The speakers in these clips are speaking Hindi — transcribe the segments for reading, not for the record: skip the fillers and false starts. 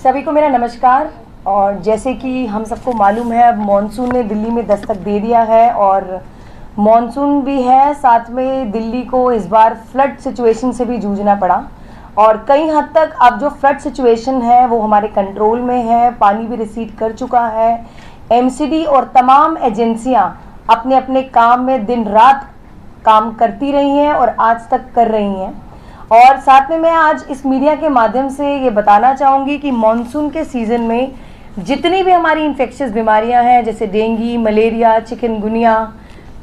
सभी को मेरा नमस्कार। और जैसे कि हम सबको मालूम है, अब मॉनसून ने दिल्ली में दस्तक दे दिया है और मॉनसून भी है, साथ में दिल्ली को इस बार फ्लड सिचुएशन से भी जूझना पड़ा। और कई हद तक अब जो फ्लड सिचुएशन है वो हमारे कंट्रोल में है, पानी भी रिसीड कर चुका है। एमसीडी और तमाम एजेंसियां अपने अपने काम में दिन रात काम करती रही हैं और आज तक कर रही हैं। और साथ में मैं आज इस मीडिया के माध्यम से ये बताना चाहूँगी कि मॉनसून के सीज़न में जितनी भी हमारी इन्फेक्शियस बीमारियां हैं, जैसे डेंगू, मलेरिया, चिकनगुनिया,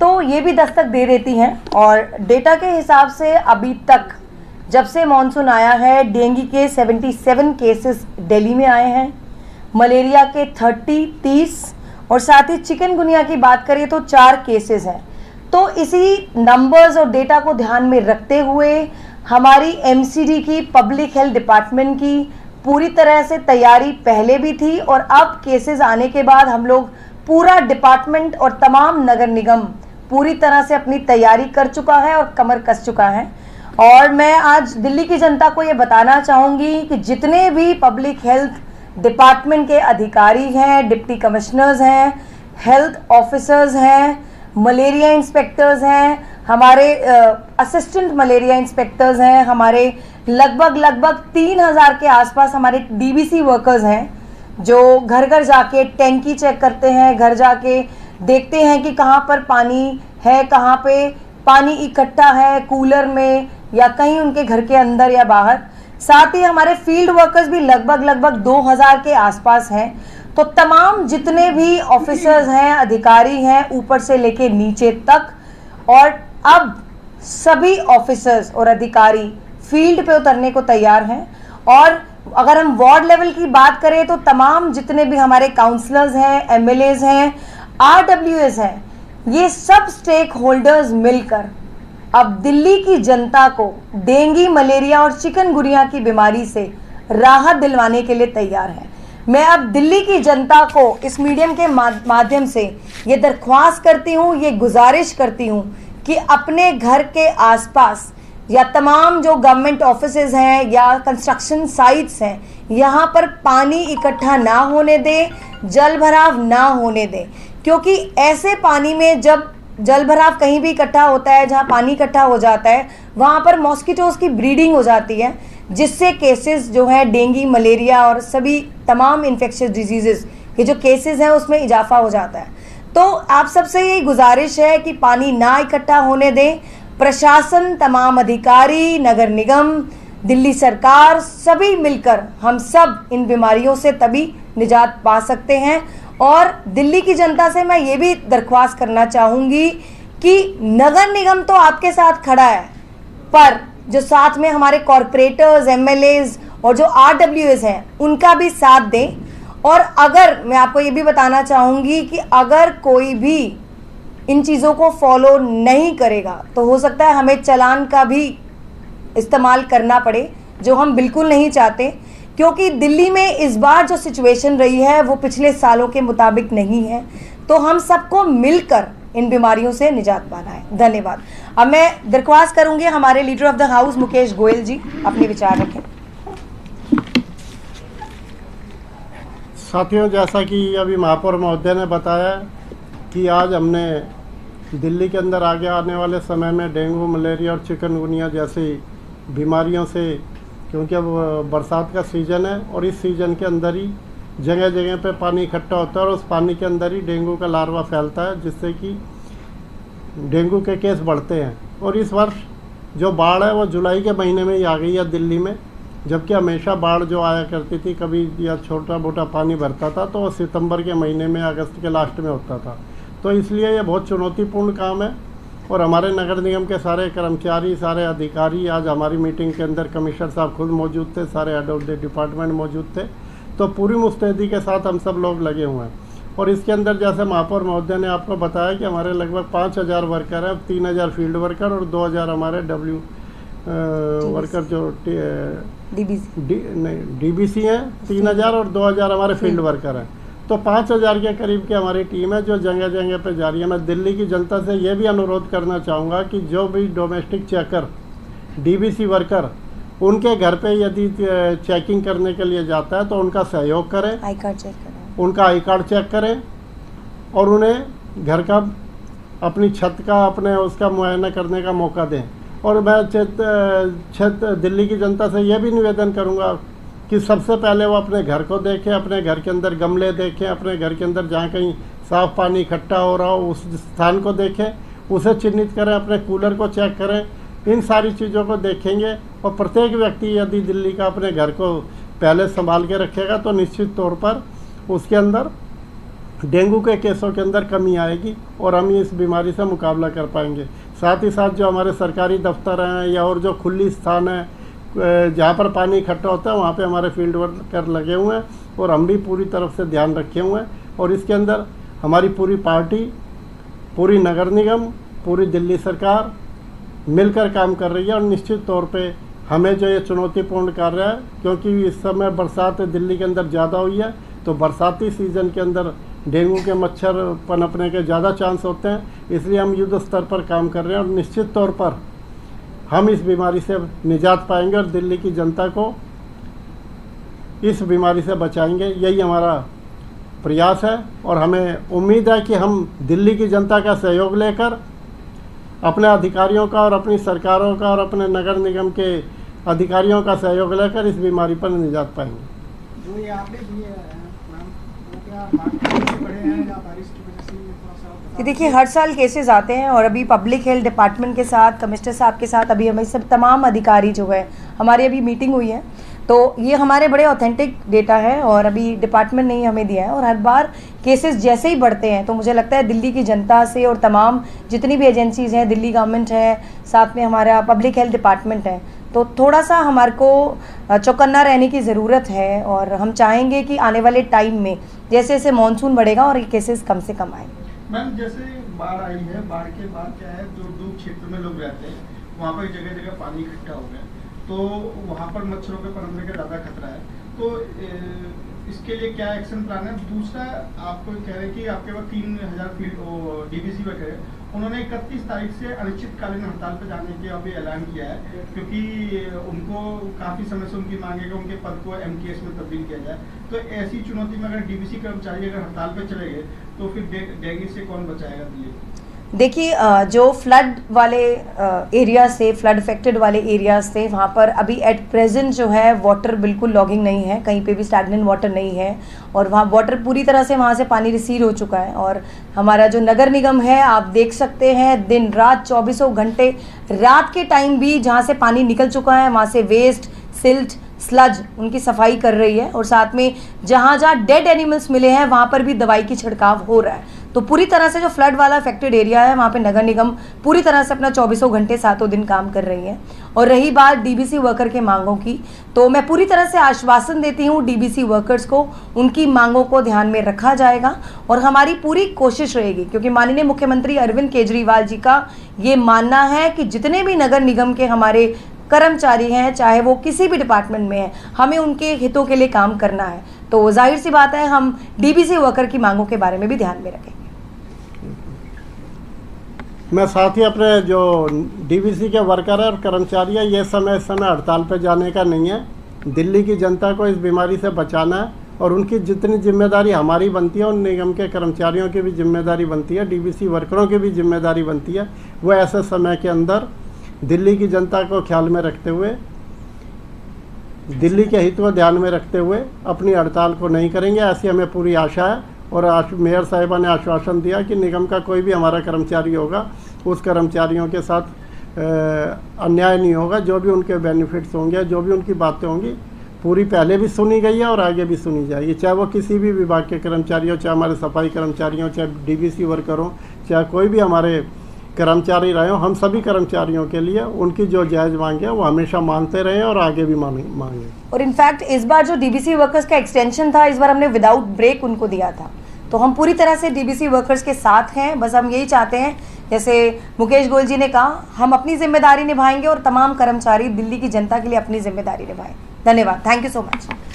तो ये भी दस्तक दे देती हैं। और डेटा के हिसाब से अभी तक जब से मॉनसून आया है, डेंगू के 77 केसेस दिल्ली में आए हैं, मलेरिया के 30 और साथ ही चिकनगुनिया की बात करें तो 4 केसेस हैं। तो इसी नंबर्स और डेटा को ध्यान में रखते हुए हमारी एमसीडी की, पब्लिक हेल्थ डिपार्टमेंट की पूरी तरह से तैयारी पहले भी थी और अब केसेस आने के बाद हम लोग पूरा डिपार्टमेंट और तमाम नगर निगम पूरी तरह से अपनी तैयारी कर चुका है और कमर कस चुका है। और मैं आज दिल्ली की जनता को ये बताना चाहूँगी कि जितने भी पब्लिक हेल्थ डिपार्टमेंट के अधिकारी हैं, डिप्टी कमिश्नर्स हैं, हेल्थ ऑफिसर्स हैं, मलेरिया इंस्पेक्टर्स हैं, हमारे असिस्टेंट मलेरिया इंस्पेक्टर्स हैं, हमारे लगभग 3000 के आसपास हमारे डीबीसी वर्कर्स हैं जो घर घर जाके टैंकी चेक करते हैं, घर जाके देखते हैं कि कहाँ पर पानी है, कहाँ पे पानी इकट्ठा है, कूलर में या कहीं उनके घर के अंदर या बाहर। साथ ही हमारे फील्ड वर्कर्स भी लगभग 2000 के आसपास हैं। तो तमाम जितने भी ऑफिसर्स हैं, अधिकारी हैं, ऊपर से लेके नीचे तक, और अब सभी ऑफिसर्स और अधिकारी फील्ड पे उतरने को तैयार हैं। और अगर हम वार्ड लेवल की बात करें तो तमाम जितने भी हमारे काउंसलर्स हैं, एमएलएज हैं, आरडब्ल्यूएस हैं, ये सब स्टेक होल्डर्स मिलकर अब दिल्ली की जनता को डेंगू, मलेरिया और चिकनगुनिया की बीमारी से राहत दिलवाने के लिए तैयार है। मैं अब दिल्ली की जनता को इस मीडियम के माध्यम से ये दरख्वास्त करती हूँ, ये गुजारिश करती हूँ कि अपने घर के आसपास या तमाम जो गवर्नमेंट ऑफिसेज हैं या कंस्ट्रक्शन साइट्स हैं, यहाँ पर पानी इकट्ठा ना होने दें, जल भराव ना होने दें। क्योंकि ऐसे पानी में जब जल भराव कहीं भी इकट्ठा होता है, जहाँ पानी इकट्ठा हो जाता है, वहाँ पर मॉस्किटोज की ब्रीडिंग हो जाती है, जिससे केसेस जो है डेंगू, मलेरिया और सभी तमाम इन्फेक्शियस डिजीजेस के जो केसेस हैं उसमें इजाफा हो जाता है। तो आप सबसे यही गुजारिश है कि पानी ना इकट्ठा होने दें। प्रशासन, तमाम अधिकारी, नगर निगम, दिल्ली सरकार, सभी मिलकर हम सब इन बीमारियों से तभी निजात पा सकते हैं। और दिल्ली की जनता से मैं ये भी दरख्वास्त करना चाहूँगी कि नगर निगम तो आपके साथ खड़ा है, पर जो साथ में हमारे कॉरपोरेटर्स, एमएलएज और जो आरडब्ल्यूएस हैं, उनका भी साथ दें। और अगर मैं आपको ये भी बताना चाहूँगी कि अगर कोई भी इन चीज़ों को फॉलो नहीं करेगा तो हो सकता है हमें चालान का भी इस्तेमाल करना पड़े, जो हम बिल्कुल नहीं चाहते। क्योंकि दिल्ली में इस बार जो सिचुएशन रही है वो पिछले सालों के मुताबिक नहीं है। तो हम सबको मिलकर इन बीमारियों से निजात पाना है। धन्यवाद। अब मैं दरख्वास्त करूंगी हमारे leader of the house Mukesh Goyal ji अपने विचार रखें। साथियों, जैसा कि अभी महापौर महोदय ने बताया कि आज हमने दिल्ली के अंदर आगे आने वाले समय में डेंगू, मलेरिया और चिकनगुनिया जैसी बीमारियों से, क्योंकि अब बरसात का सीज़न है और इस सीज़न के अंदर ही जगह जगह पे पानी इकट्ठा होता है और उस पानी के अंदर ही डेंगू का लार्वा फैलता है, जिससे कि डेंगू के केस बढ़ते हैं। और इस वर्ष जो बाढ़ है वो जुलाई के महीने में ही आ गई है दिल्ली में, जबकि हमेशा बाढ़ जो आया करती थी, कभी या छोटा मोटा पानी भरता था तो वो सितंबर के महीने में, अगस्त के लास्ट में होता था। तो इसलिए ये बहुत चुनौतीपूर्ण काम है। और हमारे नगर निगम के सारे कर्मचारी, सारे अधिकारी आज हमारी मीटिंग के अंदर कमिश्नर साहब खुद मौजूद थे, सारे हेड ऑफ द डिपार्टमेंट मौजूद थे। तो पूरी मुस्तैदी के साथ हम सब लोग लगे हुए हैं। और इसके अंदर जैसे महापौर महोदय ने आपको बताया कि हमारे लगभग 5000 वर्कर हैं, 3000 फील्ड वर्कर और 2000 हमारे वर्कर जो डीबीसी हैं 3000 और 2000 हमारे फील्ड वर्कर हैं। तो 5000 के करीब की हमारी टीम है जो जगह जगह पे जा रही है। मैं दिल्ली की जनता से ये भी अनुरोध करना चाहूँगा कि जो भी डोमेस्टिक चेकर, डीबीसी वर्कर उनके घर पे यदि चेकिंग करने के लिए जाता है तो उनका सहयोग करें, आई कार्ड चेक करें, उनका आई कार्ड चेक करें और उन्हें घर का, अपनी छत का, अपने उसका मुआयना करने का मौका दें। और मैं दिल्ली की जनता से यह भी निवेदन करूंगा कि सबसे पहले वो अपने घर को देखें, अपने घर के अंदर गमले देखें, अपने घर के अंदर जहाँ कहीं साफ़ पानी इकट्ठा हो रहा हो उस स्थान को देखें, उसे चिन्हित करें, अपने कूलर को चेक करें। इन सारी चीज़ों को देखेंगे और प्रत्येक व्यक्ति यदि दिल्ली का अपने घर को पहले संभाल के रखेगा तो निश्चित तौर पर उसके अंदर डेंगू के केसों के अंदर कमी आएगी और हम इस बीमारी से मुकाबला कर पाएंगे। साथ ही साथ जो हमारे सरकारी दफ्तर हैं या और जो खुली स्थान है जहाँ पर पानी इकट्ठा होता है वहाँ पे हमारे फील्ड वर्कर लगे हुए हैं और हम भी पूरी तरफ से ध्यान रखे हुए हैं। और इसके अंदर हमारी पूरी पार्टी, पूरी नगर निगम, पूरी दिल्ली सरकार मिलकर काम कर रही है। और निश्चित तौर पे हमें जो ये चुनौतीपूर्ण कार्य है, क्योंकि इस समय बरसात दिल्ली के अंदर ज़्यादा हुई है, तो बरसाती सीज़न के अंदर डेंगू के मच्छर पनपने के ज़्यादा चांस होते हैं, इसलिए हम युद्ध स्तर पर काम कर रहे हैं और निश्चित तौर पर हम इस बीमारी से निजात पाएंगे और दिल्ली की जनता को इस बीमारी से बचाएंगे। यही हमारा प्रयास है और हमें उम्मीद है कि हम दिल्ली की जनता का सहयोग लेकर अपने अधिकारियों का और अपनी सरकारों का और अपने नगर निगम के अधिकारियों का सहयोग लेकर इस बीमारी पर निजात पाएंगे। जो ये आपने दिए मैम, वो क्या मार्केट में बढ़े हैं या बारिश की वजह से थोड़ा सा? देखिए, हर साल केसेस आते हैं और अभी पब्लिक हेल्थ डिपार्टमेंट के साथ, कमिश्नर साहब के साथ अभी हमें सब तमाम अधिकारी जो है हमारी अभी मीटिंग हुई है, तो ये हमारे बड़े ऑथेंटिक डेटा है और अभी डिपार्टमेंट ने ही हमें दिया है। और हर बार केसेस जैसे ही बढ़ते हैं तो मुझे लगता है दिल्ली की जनता से और तमाम जितनी भी एजेंसीज़ हैं, दिल्ली गवर्नमेंट है, साथ में हमारा पब्लिक हेल्थ डिपार्टमेंट है, तो थोड़ा सा हमारे को चौकन्ना रहने की ज़रूरत है। और हम चाहेंगे कि आने वाले टाइम में जैसे जैसे मानसून बढ़ेगा और ये केसेस कम से कम आए। मैम, जैसे बाढ़ आई है, बाढ़ के बाद क्या है, जो दूर क्षेत्र में लोग रहते हैं वहाँ पर जगह जगह पानी इकट्ठा हो गया, तो वहाँ पर मच्छरों के पनपने का ज़्यादा खतरा है। तो इसके लिए क्या एक्शन प्लान है? दूसरा, आपको कह रहे हैं कि आपके पास 3000 फील्ड डीबीसी वर्कर है, उन्होंने 31 तारीख से अनिश्चितकालीन हड़ताल पर जाने के अभी ऐलान किया है, क्योंकि उनको काफ़ी समय से उनकी मांग है कि उनके पद को एमकेएस में तब्दील किया जाए। तो ऐसी चुनौती में अगर डीबीसी कर्मचारी अगर हड़ताल पर चले गए तो फिर डेंगू से कौन बचाएगा दिल्ली? देखिए, जो फ्लड वाले एरिया से, फ्लड अफेक्टेड वाले एरियाज से, वहाँ पर अभी एट प्रेजेंट जो है वाटर बिल्कुल लॉगिंग नहीं है, कहीं पे भी स्टैग्नेंट वाटर नहीं है और वहाँ वाटर पूरी तरह से वहाँ से पानी रिसीव हो चुका है। और हमारा जो नगर निगम है, आप देख सकते हैं दिन रात 24 घंटे, रात के टाइम भी जहाँ से पानी निकल चुका है वहाँ से वेस्ट, सिल्ट, स्लज उनकी सफाई कर रही है और साथ में जहाँ जहाँ डेड एनिमल्स मिले हैं वहाँ पर भी दवाई की छिड़काव हो रहा है। तो पूरी तरह से जो फ्लड वाला अफेक्टेड एरिया है वहाँ पे नगर निगम पूरी तरह से अपना 24 घंटे 7 दिन काम कर रही है। और रही बात डीबीसी वर्कर के मांगों की, तो मैं पूरी तरह से आश्वासन देती हूँ डीबीसी वर्कर्स को, उनकी मांगों को ध्यान में रखा जाएगा और हमारी पूरी कोशिश रहेगी, क्योंकि माननीय मुख्यमंत्री अरविंद केजरीवाल जी का ये मानना है कि जितने भी नगर निगम के हमारे कर्मचारी हैं, चाहे वो किसी भी डिपार्टमेंट में हैं, हमें उनके हितों के लिए काम करना है। तो जाहिर सी बात है हम डीबीसी वर्कर की मांगों के बारे में भी ध्यान में रखेंगे। मैं साथ ही अपने जो डीबीसी के वर्कर और कर्मचारी है, ये समय हड़ताल पर जाने का नहीं है। दिल्ली की जनता को इस बीमारी से बचाना है और उनकी जितनी जिम्मेदारी हमारी बनती है, उन निगम के कर्मचारियों की भी जिम्मेदारी बनती है, डीबीसी वर्करों की भी जिम्मेदारी बनती है। वो ऐसे समय के अंदर दिल्ली की जनता को ख्याल में रखते हुए, दिल्ली के हित को ध्यान में रखते हुए अपनी हड़ताल को नहीं करेंगे, ऐसी हमें पूरी आशा है। और मेयर साहिबा ने आश्वासन दिया कि निगम का कोई भी हमारा कर्मचारी होगा उस कर्मचारियों के साथ अन्याय नहीं होगा। जो भी उनके बेनिफिट्स होंगे, जो भी उनकी बातें होंगी, पूरी पहले भी सुनी गई है और आगे भी सुनी जाएगी, चाहे वो किसी भी विभाग के कर्मचारी हो, चाहे हमारे सफाई कर्मचारी हो, चाहे डीबीसी वर्कर हो, चाहे कोई भी हमारे कर्मचारी रहे हो। हम सभी कर्मचारियों के लिए उनकी जो जायज़ मांग है वो हमेशा मानते रहे और आगे भी मांगे। और इनफैक्ट इस बार जो डीबीसी वर्कर्स का एक्सटेंशन था, इस बार हमने विदाउट ब्रेक उनको दिया था, तो हम पूरी तरह से डीबीसी वर्कर्स के साथ हैं। बस हम यही चाहते हैं, जैसे मुकेश गोयल जी ने कहा, हम अपनी जिम्मेदारी निभाएंगे और तमाम कर्मचारी दिल्ली की जनता के लिए अपनी जिम्मेदारी निभाएं। धन्यवाद, थैंक यू सो मच।